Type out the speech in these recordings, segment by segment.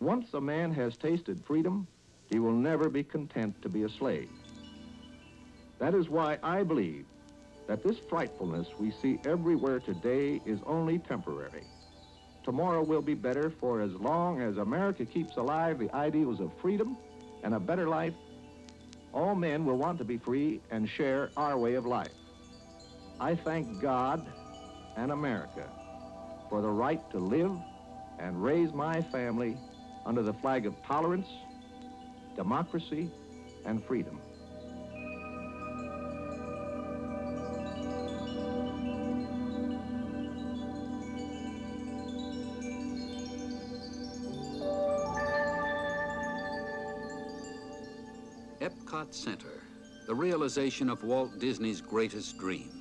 Once a man has tasted freedom, he will never be content to be a slave. That is why I believe that this frightfulness we see everywhere today is only temporary. Tomorrow will be better, for as long as America keeps alive the ideals of freedom and a better life, all men will want to be free and share our way of life. I thank God and America for the right to live and raise my family under the flag of tolerance, democracy, and freedom. Epcot Center, the realization of Walt Disney's greatest dream,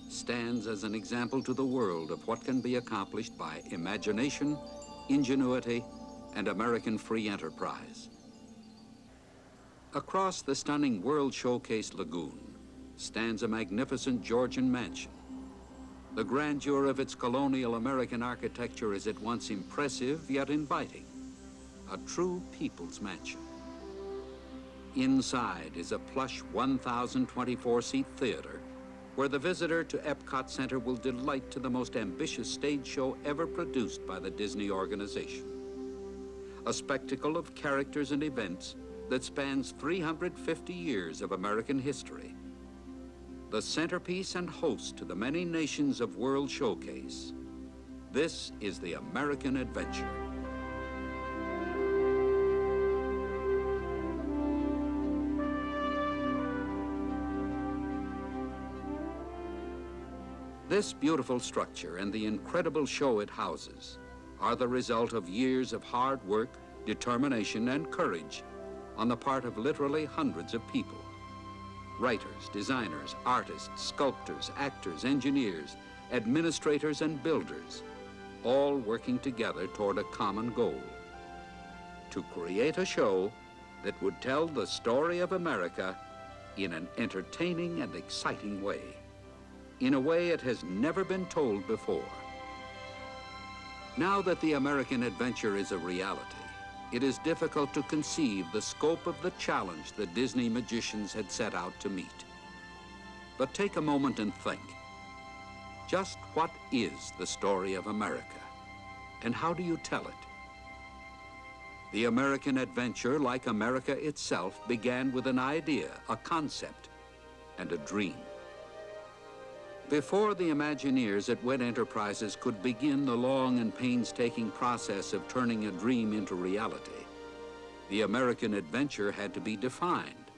stands as an example to the world of what can be accomplished by imagination, ingenuity, and American free enterprise. Across the stunning World Showcase Lagoon stands a magnificent Georgian mansion. The grandeur of its colonial American architecture is at once impressive yet inviting, a true people's mansion. Inside is a plush 1,024-seat theater where the visitor to Epcot Center will delight to the most ambitious stage show ever produced by the Disney organization. A spectacle of characters and events that spans 350 years of American history. The centerpiece and host to the many nations of World Showcase. This is the American adventure. This beautiful structure and the incredible show it houses are the result of years of hard work, determination, and courage on the part of literally hundreds of people. Writers, designers, artists, sculptors, actors, engineers, administrators, and builders, all working together toward a common goal: to create a show that would tell the story of America in an entertaining and exciting way, in a way it has never been told before. Now that the American adventure is a reality, it is difficult to conceive the scope of the challenge the Disney magicians had set out to meet. But take a moment and think. Just what is the story of America, and how do you tell it? The American adventure, like America itself, began with an idea, a concept, and a dream. Before the Imagineers at WED Enterprises could begin the long and painstaking process of turning a dream into reality, the American adventure had to be defined.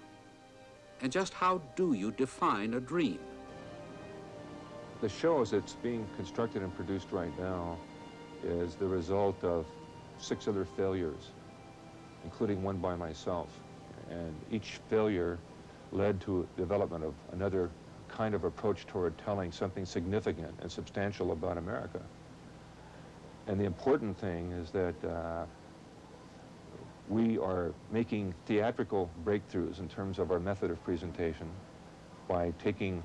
And just how do you define a dream? The show as it's being constructed and produced right now is the result of 6 other failures, including one by myself. And each failure led to development of another kind of approach toward telling something significant and substantial about America. And the important thing is that we are making theatrical breakthroughs in terms of our method of presentation by taking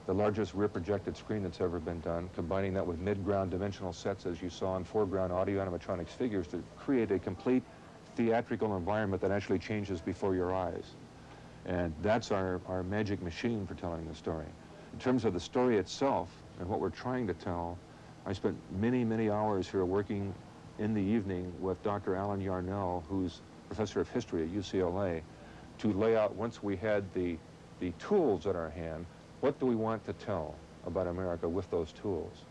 the largest rear projected screen that's ever been done, combining that with mid-ground dimensional sets, as you saw, and foreground audio animatronics figures to create a complete theatrical environment that actually changes before your eyes. And that's our magic machine for telling the story. In terms of the story itself and what we're trying to tell, I spent many, many hours here working in the evening with Dr. Alan Yarnell, who's professor of history at UCLA, to lay out, once we had the tools at our hand, what do we want to tell about America with those tools?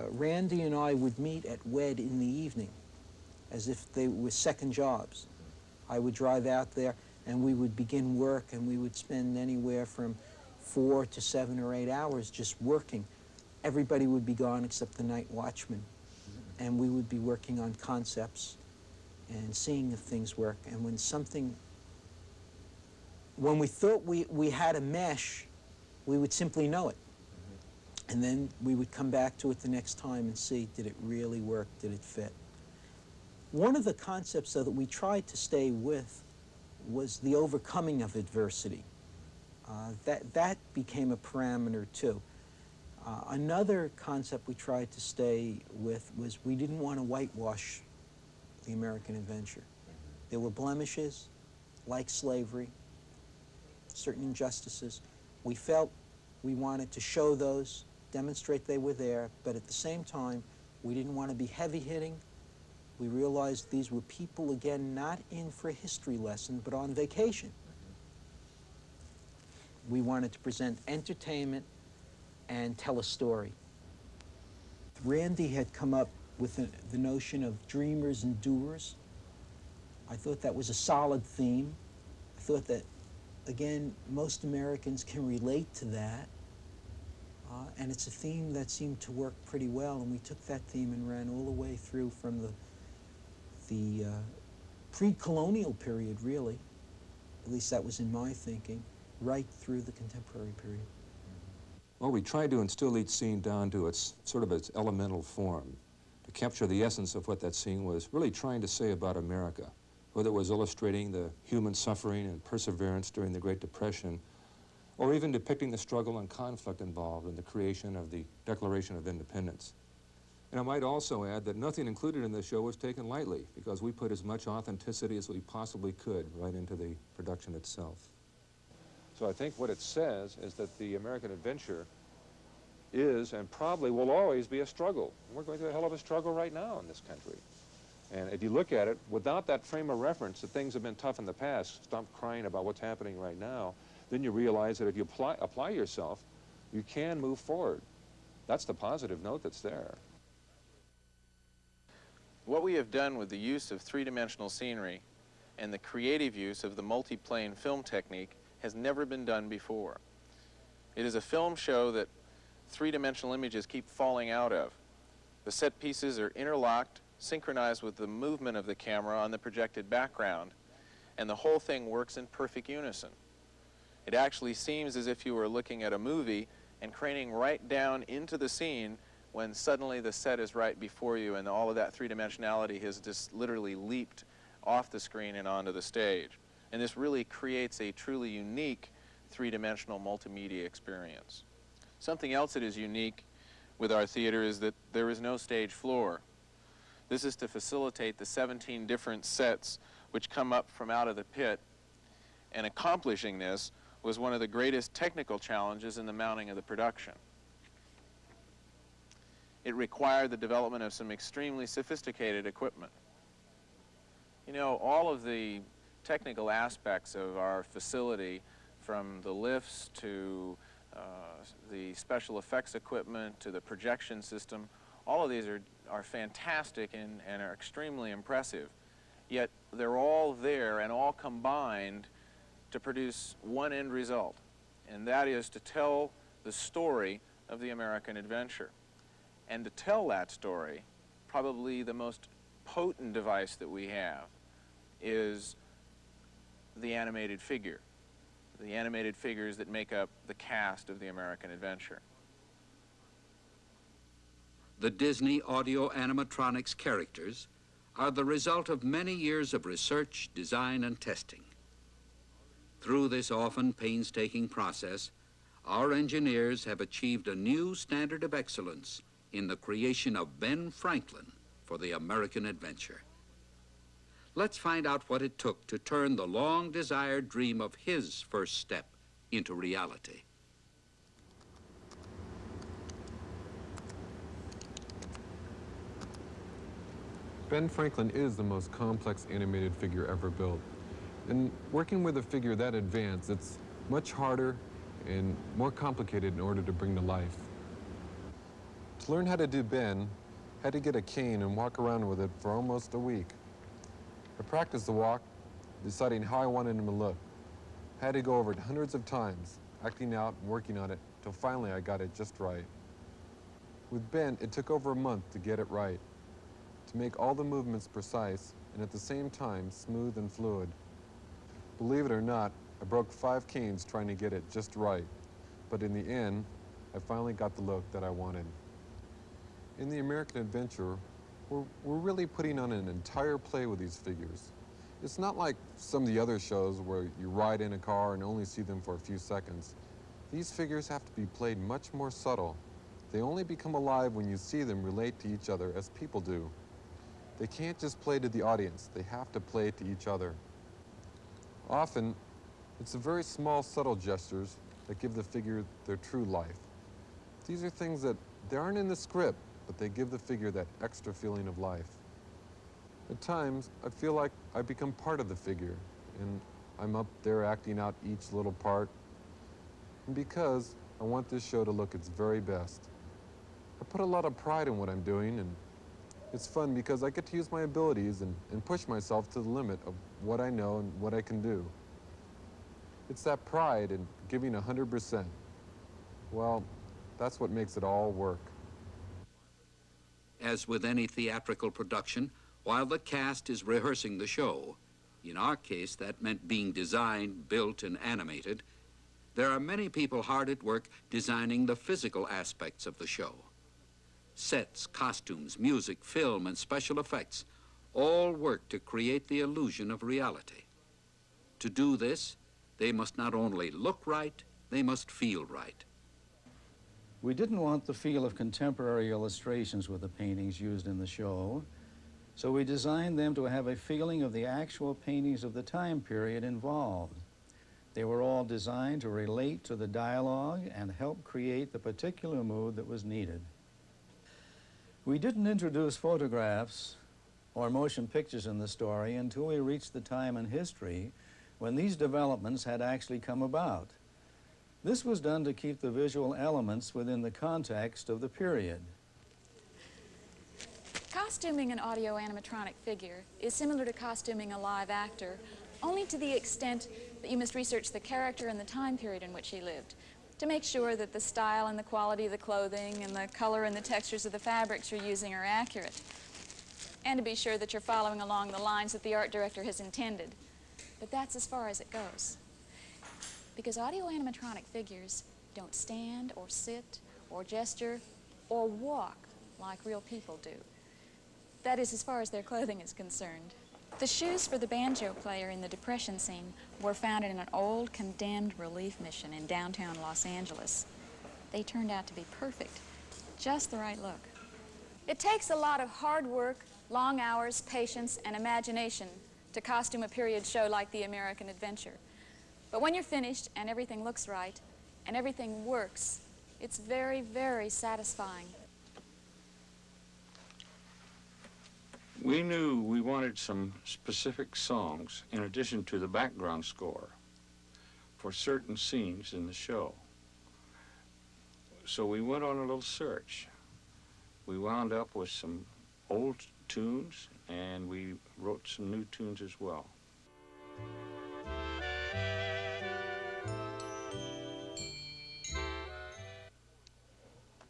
Randy and I would meet at WED in the evening as if they were second jobs. I would drive out there and we would begin work, and we would spend anywhere from 4 to 7 or 8 hours just working. Everybody would be gone except the night watchman, and we would be working on concepts and seeing if things work. And when we thought we had a mesh, we would simply know it. And then we would come back to it the next time and see, did it really work, did it fit? One of the concepts, though, that we tried to stay with was the overcoming of adversity. That became a parameter too. Another concept we tried to stay with was we didn't want to whitewash the American adventure. There were blemishes, like slavery, certain injustices. We felt we wanted to show those, demonstrate they were there, but at the same time, we didn't want to be heavy-hitting. We realized these were people, again, not in for a history lesson, but on vacation. We wanted to present entertainment and tell a story. Randy had come up with the notion of dreamers and doers. I thought that was a solid theme. I thought that, again, most Americans can relate to that. And it's a theme that seemed to work pretty well, and we took that theme and ran all the way through from the pre-colonial period, really. At least that was in my thinking, right through the contemporary period. Well, we tried to instill each scene down to its sort of its elemental form, to capture the essence of what that scene was really trying to say about America, whether it was illustrating the human suffering and perseverance during the Great Depression, or even depicting the struggle and conflict involved in the creation of the Declaration of Independence. And I might also add that nothing included in the show was taken lightly, because we put as much authenticity as we possibly could right into the production itself. So I think what it says is that the American adventure is and probably will always be a struggle. We're going through a hell of a struggle right now in this country. And if you look at it, without that frame of reference that things have been tough in the past, stop crying about what's happening right now, then you realize that if you apply yourself, you can move forward. That's the positive note that's there. What we have done with the use of three-dimensional scenery and the creative use of the multi-plane film technique has never been done before. It is a film show that three-dimensional images keep falling out of. The set pieces are interlocked, synchronized with the movement of the camera on the projected background, and the whole thing works in perfect unison. It actually seems as if you were looking at a movie and craning right down into the scene when suddenly the set is right before you and all of that three-dimensionality has just literally leaped off the screen and onto the stage. And this really creates a truly unique three-dimensional multimedia experience. Something else that is unique with our theater is that there is no stage floor. This is to facilitate the 17 different sets which come up from out of the pit, and accomplishing this was one of the greatest technical challenges in the mounting of the production. It required the development of some extremely sophisticated equipment. You know, all of the technical aspects of our facility, from the lifts to the special effects equipment to the projection system, all of these are fantastic and are extremely impressive. Yet they're all there and all combined to produce one end result, and that is to tell the story of the American adventure. And to tell that story, probably the most potent device that we have is the animated figure, the animated figures that make up the cast of the American adventure. The Disney audio animatronics characters are the result of many years of research, design, and testing. Through this often painstaking process, our engineers have achieved a new standard of excellence in the creation of Ben Franklin for the American adventure. Let's find out what it took to turn the long-desired dream of his first step into reality. Ben Franklin is the most complex animated figure ever built. And working with a figure that advanced, it's much harder and more complicated in order to bring to life. To learn how to do Ben, I had to get a cane and walk around with it for almost a week. I practiced the walk, deciding how I wanted him to look. I had to go over it hundreds of times, acting out and working on it, till finally I got it just right. With Ben, it took over a month to get it right, to make all the movements precise and at the same time smooth and fluid. Believe it or not, I broke 5 canes trying to get it just right, but in the end, I finally got the look that I wanted. In the American adventure, we're really putting on an entire play with these figures. It's not like some of the other shows where you ride in a car and only see them for a few seconds. These figures have to be played much more subtle. They only become alive when you see them relate to each other as people do. They can't just play to the audience. They have to play to each other. Often, it's the very small, subtle gestures that give the figure their true life. These are things that they aren't in the script, but they give the figure that extra feeling of life. At times, I feel like I become part of the figure, and I'm up there acting out each little part. And because I want this show to look its very best, I put a lot of pride in what I'm doing, and it's fun because I get to use my abilities and push myself to the limit of what I know and what I can do. It's that pride in giving 100%. Well, that's what makes it all work. As with any theatrical production, while the cast is rehearsing the show, in our case that meant being designed, built, and animated, there are many people hard at work designing the physical aspects of the show. Sets, costumes, music, film, and special effects all work to create the illusion of reality. To do this, they must not only look right, they must feel right. We didn't want the feel of contemporary illustrations with the paintings used in the show, so we designed them to have a feeling of the actual paintings of the time period involved. They were all designed to relate to the dialogue and help create the particular mood that was needed. We didn't introduce photographs or motion pictures in the story until we reached the time in history when these developments had actually come about. This was done to keep the visual elements within the context of the period. Costuming an audio animatronic figure is similar to costuming a live actor, only to the extent that you must research the character and the time period in which he lived, to make sure that the style and the quality of the clothing and the color and the textures of the fabrics you're using are accurate, and to be sure that you're following along the lines that the art director has intended. But that's as far as it goes. Because audio animatronic figures don't stand or sit or gesture or walk like real people do. That is, as far as their clothing is concerned. The shoes for the banjo player in the Depression scene were found in an old condemned relief mission in downtown Los Angeles. They turned out to be perfect, just the right look. It takes a lot of hard work, long hours, patience, and imagination to costume a period show like the American Adventure. But when you're finished and everything looks right and everything works, it's very, very satisfying. We knew we wanted some specific songs in addition to the background score for certain scenes in the show. So we went on a little search. We wound up with some old tunes and we wrote some new tunes as well.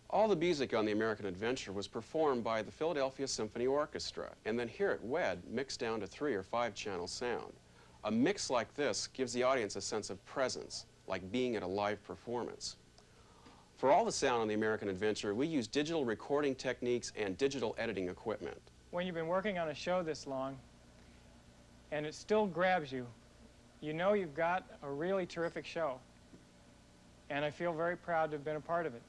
All the music on the American Adventure was performed by the Philadelphia Symphony Orchestra, and then here at WED, mixed down to 3 or 5 channel sound. A mix like this gives the audience a sense of presence, like being at a live performance. For all the sound on the American Adventure, we use digital recording techniques and digital editing equipment. When you've been working on a show this long, and it still grabs you, you know you've got a really terrific show. And I feel very proud to have been a part of it.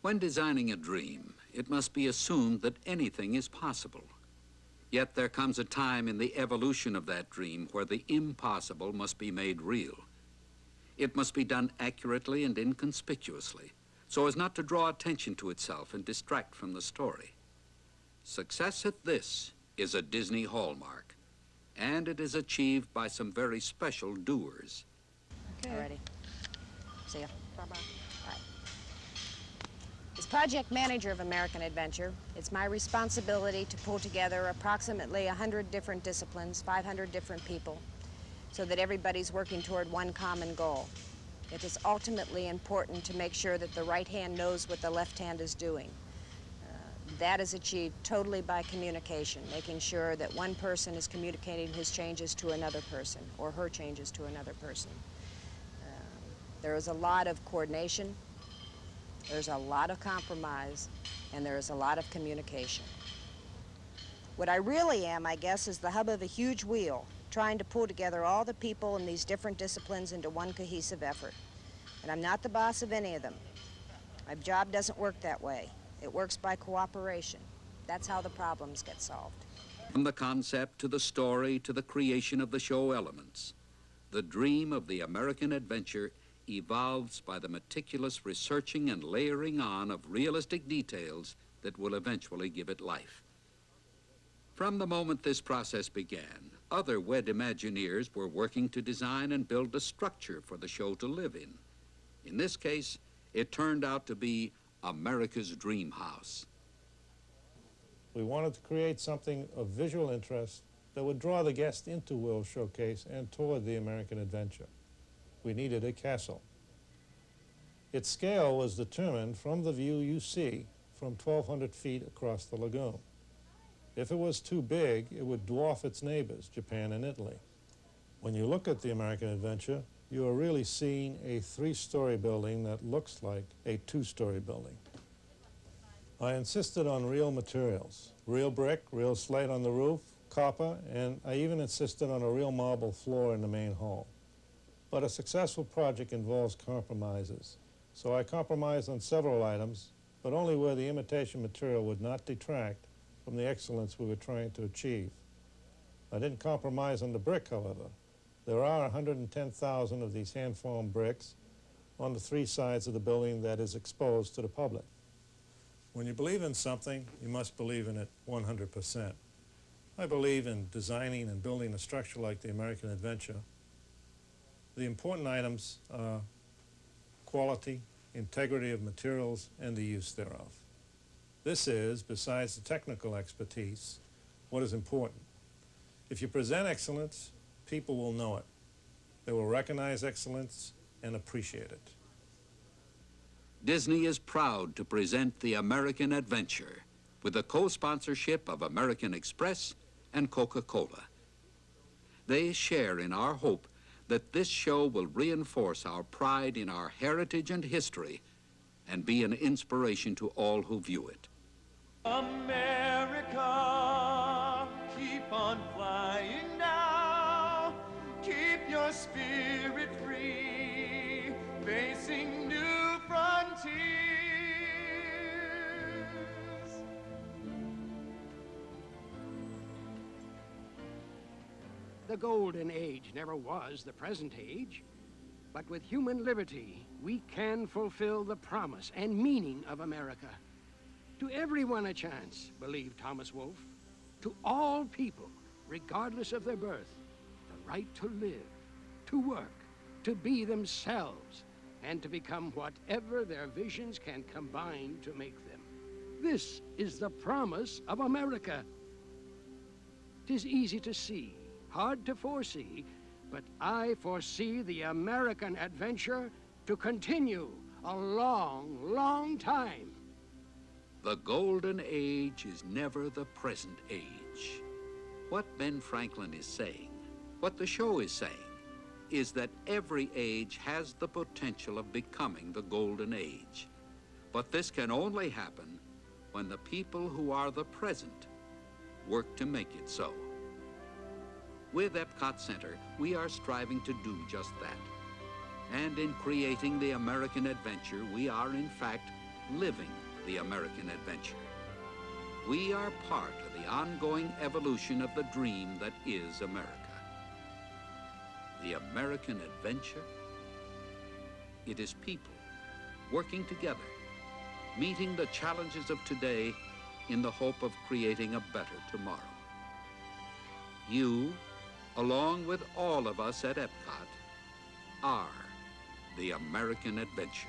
When designing a dream, it must be assumed that anything is possible. Yet there comes a time in the evolution of that dream where the impossible must be made real. It must be done accurately and inconspicuously, so as not to draw attention to itself and distract from the story. Success at this is a Disney hallmark, and it is achieved by some very special doers. Okay. Alrighty. See ya. Bye-bye. Bye. As project manager of American Adventure, it's my responsibility to pull together approximately 100 different disciplines, 500 different people, so that everybody's working toward one common goal. It is ultimately important to make sure that the right hand knows what the left hand is doing. That is achieved totally by communication, making sure that one person is communicating his changes to another person or her changes to another person. There is a lot of coordination, there's a lot of compromise, and there is a lot of communication. What I really am, I guess, is the hub of a huge wheel, trying to pull together all the people in these different disciplines into one cohesive effort. And I'm not the boss of any of them. My job doesn't work that way. It works by cooperation. That's how the problems get solved. From the concept to the story to the creation of the show elements, the dream of the American adventure evolves by the meticulous researching and layering on of realistic details that will eventually give it life. From the moment this process began, other WED Imagineers were working to design and build a structure for the show to live in. In this case, it turned out to be America's Dream House. We wanted to create something of visual interest that would draw the guest into World Showcase and toward the American adventure. We needed a castle. Its scale was determined from the view you see from 1,200 feet across the lagoon. If it was too big, it would dwarf its neighbors, Japan and Italy. When you look at the American adventure, you are really seeing a 3-story building that looks like a 2-story building. I insisted on real materials, real brick, real slate on the roof, copper, and I even insisted on a real marble floor in the main hall. But a successful project involves compromises. So I compromised on several items, but only where the imitation material would not detract from the excellence we were trying to achieve. I didn't compromise on the brick, however. There are 110,000 of these hand-formed bricks on the 3 sides of the building that is exposed to the public. When you believe in something, you must believe in it 100%. I believe in designing and building a structure like the American adventure. The important items are quality, integrity of materials, and the use thereof. This is, besides the technical expertise, what is important. If you present excellence, people will know it. They will recognize excellence and appreciate it. Disney is proud to present the American Adventure with the co-sponsorship of American Express and Coca-Cola. They share in our hope that this show will reinforce our pride in our heritage and history and be an inspiration to all who view it. America, keep on flying now. Keep your spirit free, facing new frontiers. The golden age never was the present age, but with human liberty, we can fulfill the promise and meaning of America. To everyone a chance, believed Thomas Wolfe. To all people, regardless of their birth, the right to live, to work, to be themselves, and to become whatever their visions can combine to make them. This is the promise of America. 'Tis easy to see, hard to foresee, but I foresee the American adventure to continue a long, long time. The golden age is never the present age. What Ben Franklin is saying, what the show is saying, is that every age has the potential of becoming the golden age. But this can only happen when the people who are the present work to make it so. With Epcot Center, we are striving to do just that. And in creating the American adventure, we are in fact living the American adventure. We are part of the ongoing evolution of the dream that is America. The American adventure? It is people working together, meeting the challenges of today in the hope of creating a better tomorrow. You, along with all of us at Epcot, are the American adventure.